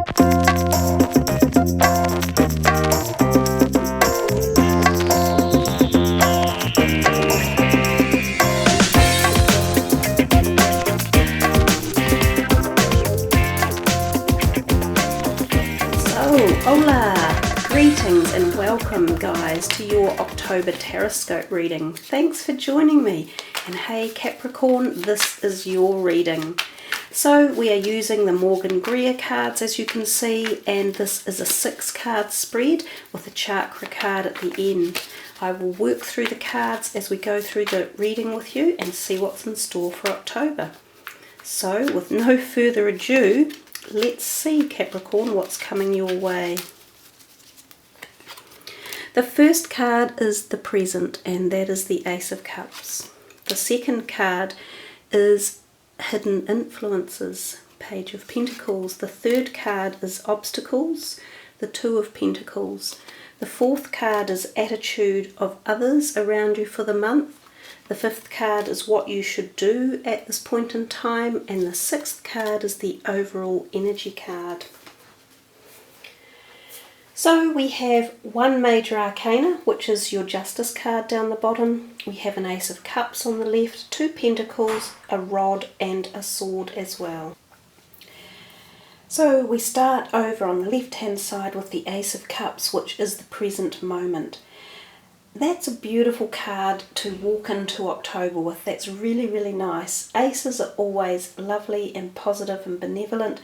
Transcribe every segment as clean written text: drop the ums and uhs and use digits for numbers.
Hola! Greetings and welcome guys to your October taorscope reading. Thanks for joining me. And hey Capricorn, this is your reading. So we are using the Morgan Greer cards as you can see, and this is a 6-card spread with a Chakra card at the end. I will work through the cards as we go through the reading with you and see what's in store for October. So with no further ado, let's see Capricorn what's coming your way. The first card is the present, and that is the Ace of Cups. The second card is hidden influences, Page of Pentacles. The third card is obstacles, the Two of Pentacles. The fourth card is attitude of others around you for the month. The fifth card is what you should do at this point in time, and the sixth card is the overall energy card. So we have one major arcana, which is your Justice card down the bottom. We have an Ace of Cups on the left, 2 Pentacles, a rod and a sword as well. So we start over on the left hand side with the Ace of Cups, which is the present moment. That's a beautiful card to walk into October with. That's really, really nice. Aces are always lovely and positive and benevolent,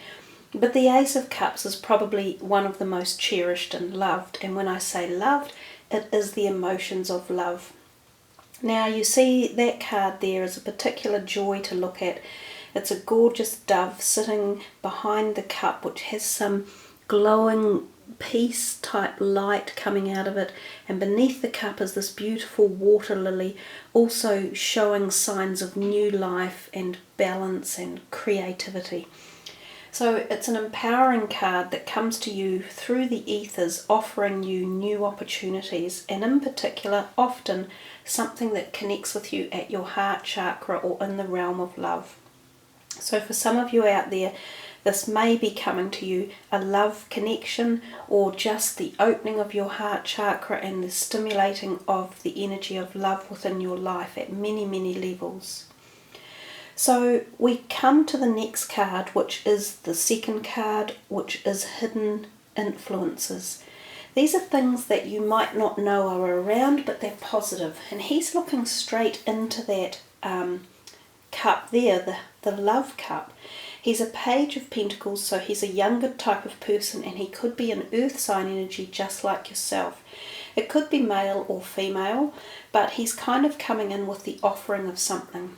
but the Ace of Cups is probably one of the most cherished and loved. And when I say loved, it is the emotions of love. Now you see that card there is a particular joy to look at. It's a gorgeous dove sitting behind the cup, which has some glowing peace type light coming out of it, and beneath the cup is this beautiful water lily, also showing signs of new life and balance and creativity. So it's an empowering card that comes to you through the ethers, offering you new opportunities, and in particular often something that connects with you at your heart chakra or in the realm of love. So for some of you out there, this may be coming to you a love connection, or just the opening of your heart chakra and the stimulating of the energy of love within your life at many, many levels. So we come to the next card, which is the second card, which is hidden influences. These are things that you might not know are around, but they're positive. And he's looking straight into that cup there, the love cup. He's a Page of Pentacles, so he's a younger type of person, and he could be an earth sign energy just like yourself. It could be male or female, but he's kind of coming in with the offering of something.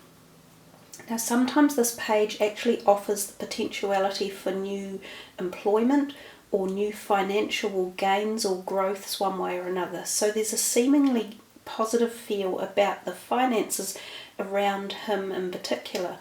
Now sometimes this page actually offers the potentiality for new employment or new financial gains or growths one way or another. So there's a seemingly positive feel about the finances around him in particular.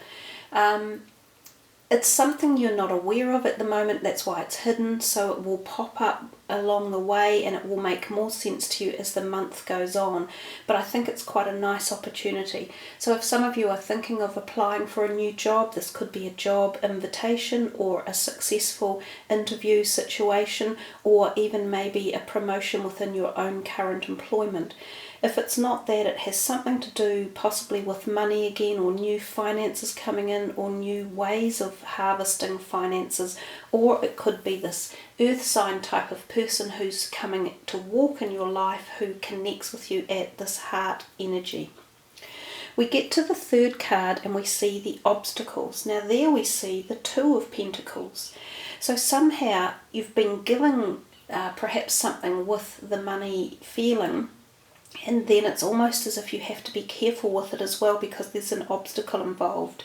It's something you're not aware of at the moment, that's why it's hidden, so it will pop up along the way and it will make more sense to you as the month goes on. But I think it's quite a nice opportunity. So if some of you are thinking of applying for a new job, this could be a job invitation or a successful interview situation, or even maybe a promotion within your own current employment. If it's not that, it has something to do possibly with money again, or new finances coming in, or new ways of harvesting finances, or it could be this earth sign type of person who's coming to walk in your life, who connects with you at this heart energy. We get to the third card and we see the obstacles. Now there we see the Two of Pentacles. So somehow you've been given perhaps something with the money feeling, and then it's almost as if you have to be careful with it as well, because there's an obstacle involved.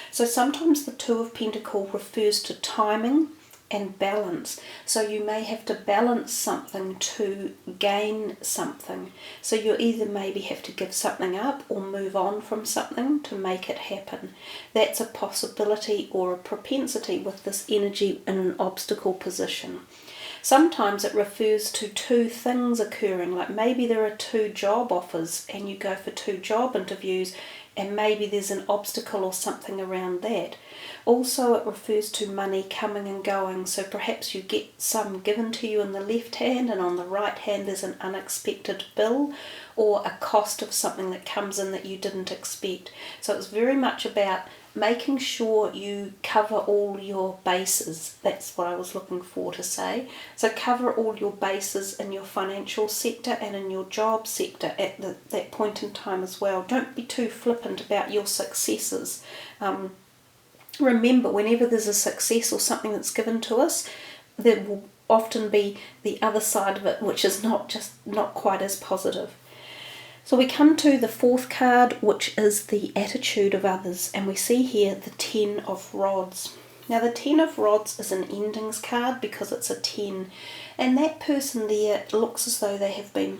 So sometimes the Two of Pentacles refers to timing and balance. So you may have to balance something to gain something. So you either maybe have to give something up or move on from something to make it happen. That's a possibility or a propensity with this energy in an obstacle position. Sometimes it refers to two things occurring, like maybe there are 2 job offers and you go for 2 job interviews, and maybe there's an obstacle or something around that. Also, it refers to money coming and going, so perhaps you get some given to you in the left hand, and on the right hand there's an unexpected bill or a cost of something that comes in that you didn't expect. So it's very much about making sure you cover all your bases. That's what I was looking for to say. So cover all your bases in your financial sector and in your job sector at that point in time as well. Don't be too flippant about your successes. Remember, whenever there's a success or something that's given to us, there will often be the other side of it, which is not quite as positive. So we come to the fourth card, which is the attitude of others, and we see here the 10 of Rods. Now the 10 of Rods is an endings card because it's a 10, and that person there looks as though they have been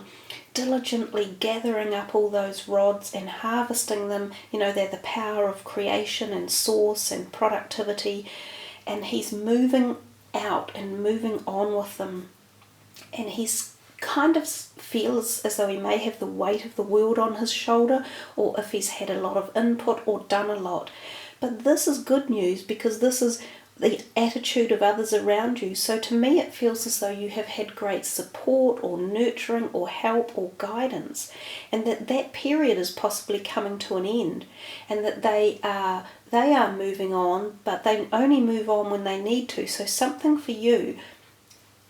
diligently gathering up all those rods and harvesting them. You know, they're the power of creation and source and productivity, and he's moving out and moving on with them, and he's kind of feels as though he may have the weight of the world on his shoulder, or if he's had a lot of input or done a lot. But this is good news because this is the attitude of others around you. So to me it feels as though you have had great support or nurturing or help or guidance, and that period is possibly coming to an end, and that they are moving on, but they only move on when they need to. So something for you,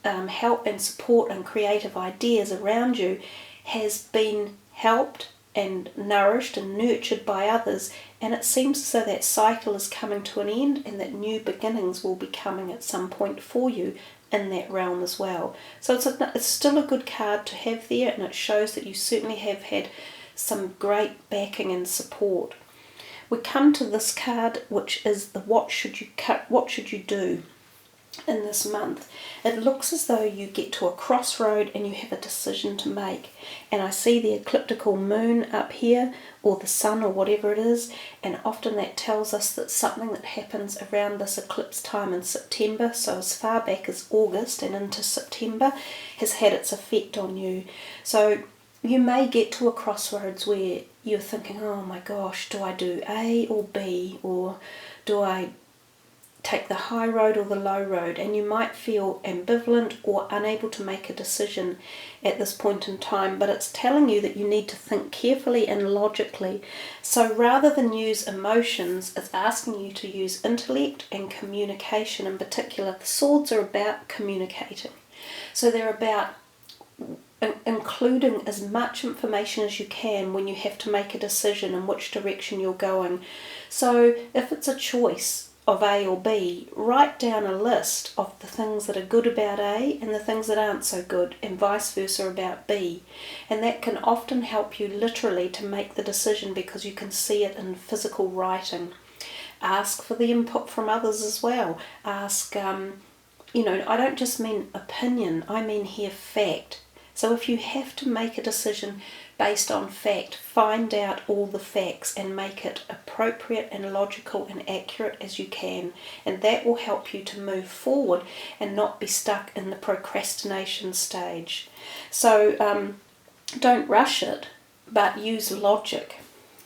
help and support and creative ideas around you, has been helped and nourished and nurtured by others, and it seems as though that cycle is coming to an end and that new beginnings will be coming at some point for you in that realm as well. So it's still a good card to have there, and it shows that you certainly have had some great backing and support. We come to this card, which is the what should you do in this month. It looks as though you get to a crossroad and you have a decision to make, and I see the ecliptical moon up here, or the sun, or whatever it is, and often that tells us that something that happens around this eclipse time in September, so as far back as August and into September, has had its effect on you. So you may get to a crossroads where you're thinking, oh my gosh, do I do A or B, or do I take the high road or the low road? And you might feel ambivalent or unable to make a decision at this point in time, but it's telling you that you need to think carefully and logically. So rather than use emotions, it's asking you to use intellect and communication. In particular, the swords are about communicating, so they're about including as much information as you can when you have to make a decision in which direction you're going. So if it's a choice of A or B, write down a list of the things that are good about A and the things that aren't so good, and vice versa about B. And that can often help you literally to make the decision because you can see it in physical writing. Ask for the input from others as well. Ask, I don't just mean opinion, I mean here fact. So if you have to make a decision based on fact, find out all the facts and make it appropriate and logical and accurate as you can, and that will help you to move forward and not be stuck in the procrastination stage. So don't rush it, but use logic.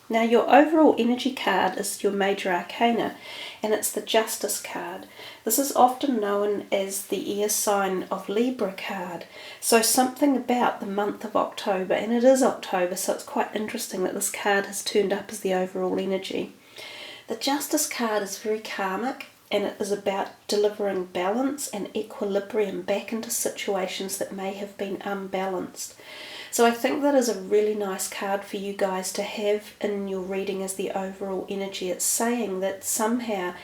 Now your overall energy card is your major arcana, and it's the Justice card. This is often known as the air sign of Libra card. So something about the month of October, and it is October, so it's quite interesting that this card has turned up as the overall energy. The Justice card is very karmic, and it is about delivering balance and equilibrium back into situations that may have been unbalanced. So I think that is a really nice card for you guys to have in your reading as the overall energy. It's saying that somehow,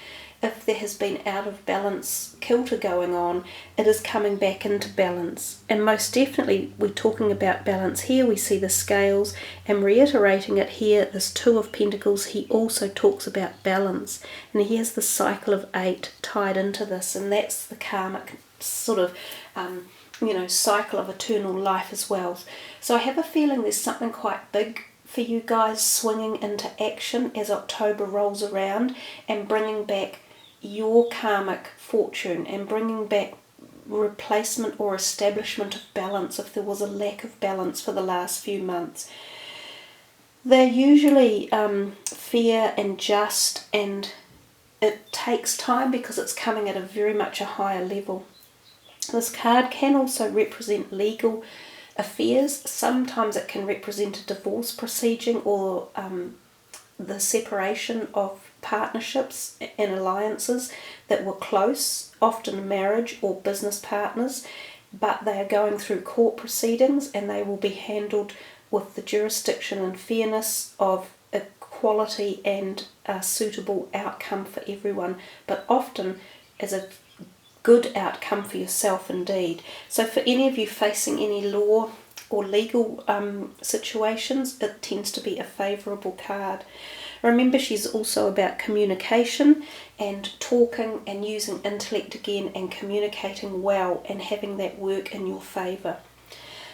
if there has been out of balance kilter going on, it is coming back into balance. And most definitely we're talking about balance here. We see the scales, and reiterating it here, this Two of Pentacles, he also talks about balance. And he has the cycle of 8 tied into this, and that's the karmic sort of cycle of eternal life as well. So I have a feeling there's something quite big for you guys swinging into action as October rolls around, and bringing back your karmic fortune and bringing back replacement or establishment of balance if there was a lack of balance for the last few months. They're usually fair and just and it takes time because it's coming at a very much a higher level. This card can also represent legal affairs. Sometimes it can represent a divorce proceeding or the separation of partnerships and alliances that were close, often marriage or business partners, but they are going through court proceedings and they will be handled with the jurisdiction and fairness of equality and a suitable outcome for everyone, but often as a good outcome for yourself indeed. So for any of you facing any law or legal situations, it tends to be a favourable card. Remember, she's also about communication and talking and using intellect again and communicating well and having that work in your favour.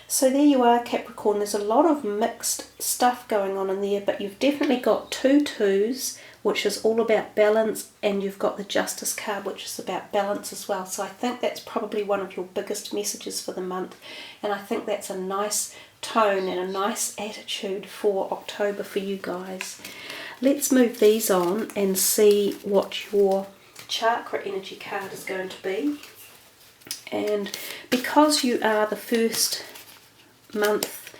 So there you are, Capricorn. There's a lot of mixed stuff going on in there, but you've definitely got 2 twos, which is all about balance, and you've got the Justice card, which is about balance as well. So I think that's probably one of your biggest messages for the month, and I think that's a nice tone and a nice attitude for October for you guys. Let's move these on and see what your Chakra energy card is going to be. And because you are the first month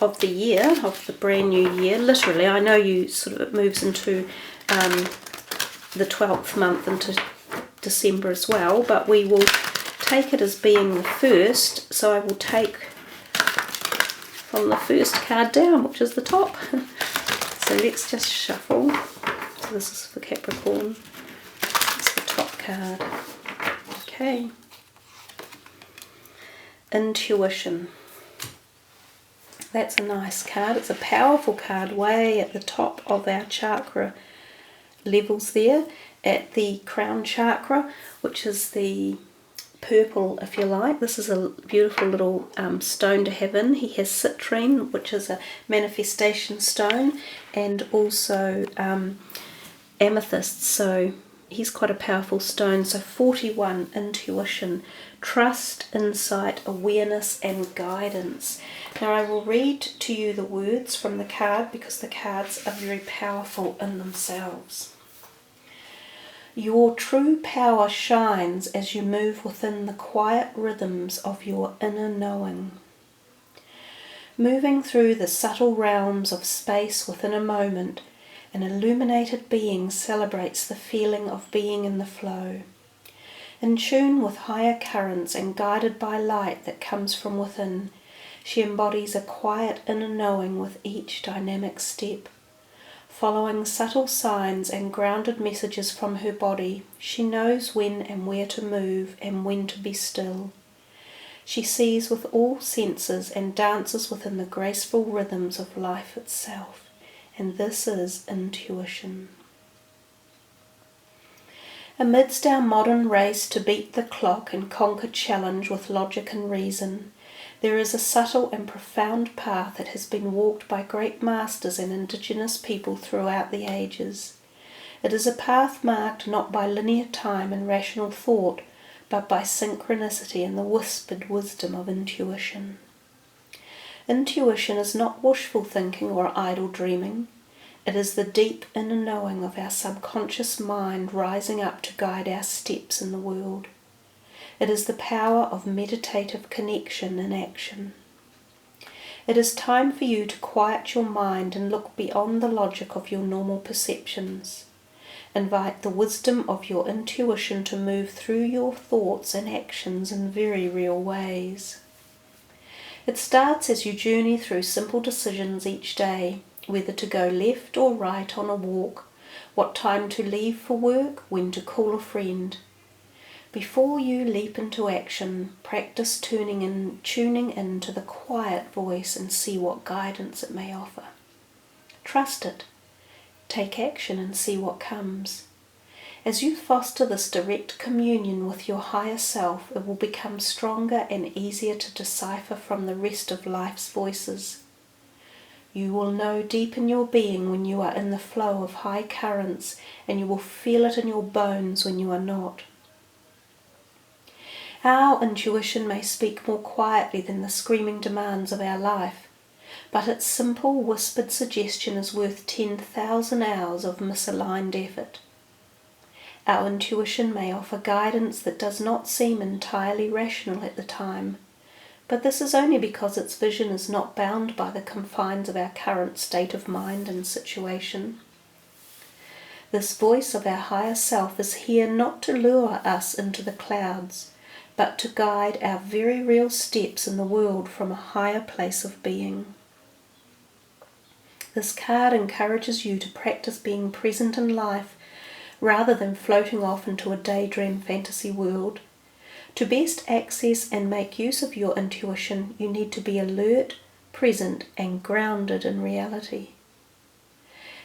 of the year, of the brand new year, literally, I know you sort of, it moves into the 12th month into December as well, but we will take it as being the first, so I will take from the first card down, which is the top. So let's just shuffle. So this is for Capricorn. It's the top card. Okay. Intuition. That's a nice card. It's a powerful card way at the top of our chakra levels there, at the crown chakra, which is the purple, if you like. This is a beautiful little stone to have in. He has citrine, which is a manifestation stone, and also amethyst, so he's quite a powerful stone. So 41, intuition, trust, insight, awareness and guidance. Now I will read to you the words from the card because the cards are very powerful in themselves. Your true power shines as you move within the quiet rhythms of your inner knowing. Moving through the subtle realms of space within a moment, an illuminated being celebrates the feeling of being in the flow. In tune with higher currents and guided by light that comes from within, she embodies a quiet inner knowing with each dynamic step. Following subtle signs and grounded messages from her body, she knows when and where to move and when to be still. She sees with all senses and dances within the graceful rhythms of life itself, and this is intuition. Amidst our modern race to beat the clock and conquer challenge with logic and reason, there is a subtle and profound path that has been walked by great masters and indigenous people throughout the ages. It is a path marked not by linear time and rational thought, but by synchronicity and the whispered wisdom of intuition. Intuition is not wishful thinking or idle dreaming. It is the deep inner knowing of our subconscious mind rising up to guide our steps in the world. It is the power of meditative connection in action. It is time for you to quiet your mind and look beyond the logic of your normal perceptions. Invite the wisdom of your intuition to move through your thoughts and actions in very real ways. It starts as you journey through simple decisions each day, whether to go left or right on a walk, what time to leave for work, when to call a friend. Before you leap into action, practice tuning in to the quiet voice and see what guidance it may offer. Trust it. Take action and see what comes. As you foster this direct communion with your higher self, it will become stronger and easier to decipher from the rest of life's voices. You will know deep in your being when you are in the flow of high currents, and you will feel it in your bones when you are not. Our intuition may speak more quietly than the screaming demands of our life, but its simple whispered suggestion is worth 10,000 hours of misaligned effort. Our intuition may offer guidance that does not seem entirely rational at the time, but this is only because its vision is not bound by the confines of our current state of mind and situation. This voice of our higher self is here not to lure us into the clouds, but to guide our very real steps in the world from a higher place of being. This card encourages you to practice being present in life rather than floating off into a daydream fantasy world. To best access and make use of your intuition, you need to be alert, present, and grounded in reality.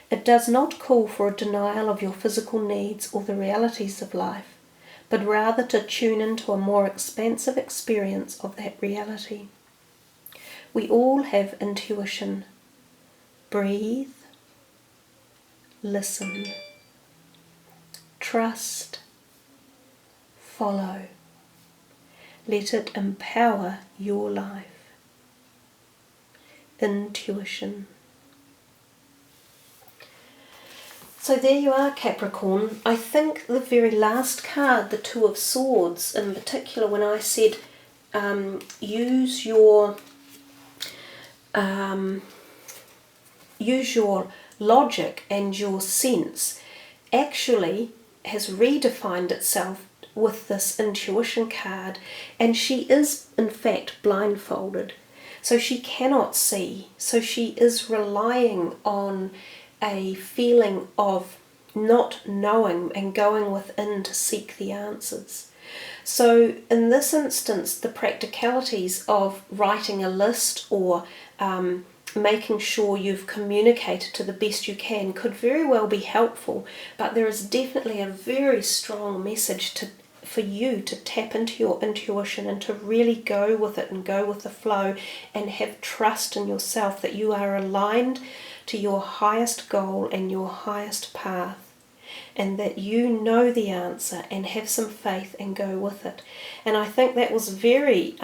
It does not call for a denial of your physical needs or the realities of life, but rather to tune into a more expansive experience of that reality. We all have intuition. Breathe, listen, trust, follow. Let it empower your life. Intuition. So there you are, Capricorn. I think the very last card, the Two of Swords, in particular, when I said use your logic and your sense, actually has redefined itself with this intuition card, and she is in fact blindfolded, so she cannot see, so she is relying on a feeling of not knowing and going within to seek the answers. So in this instance, the practicalities of writing a list or making sure you've communicated to the best you can could very well be helpful, but there is definitely a very strong message for you to tap into your intuition and to really go with it and go with the flow and have trust in yourself that you are aligned to your highest goal and your highest path, and that you know the answer and have some faith and go with it. And I think that was very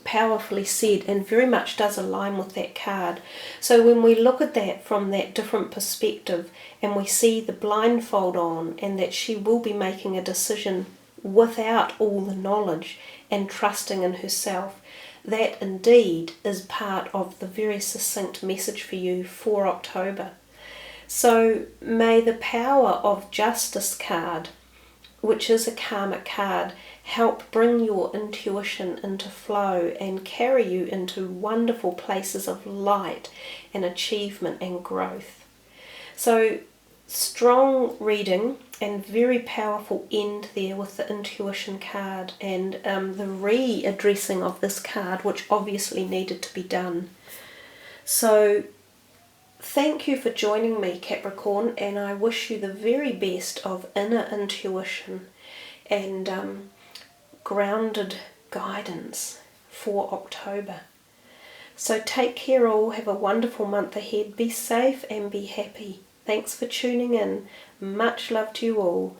powerfully said and very much does align with that card. So when we look at that from that different perspective and we see the blindfold on and that she will be making a decision without all the knowledge and trusting in herself, that indeed is part of the very succinct message for you for October. So may the power of Justice card, which is a karmic card, help bring your intuition into flow and carry you into wonderful places of light and achievement and growth. So strong reading and very powerful end there with the intuition card and the readdressing of this card, which obviously needed to be done. So thank you for joining me, Capricorn, and I wish you the very best of inner intuition and grounded guidance for October. So take care all, have a wonderful month ahead, be safe and be happy. Thanks for tuning in. Much love to you all.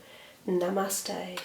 Namaste.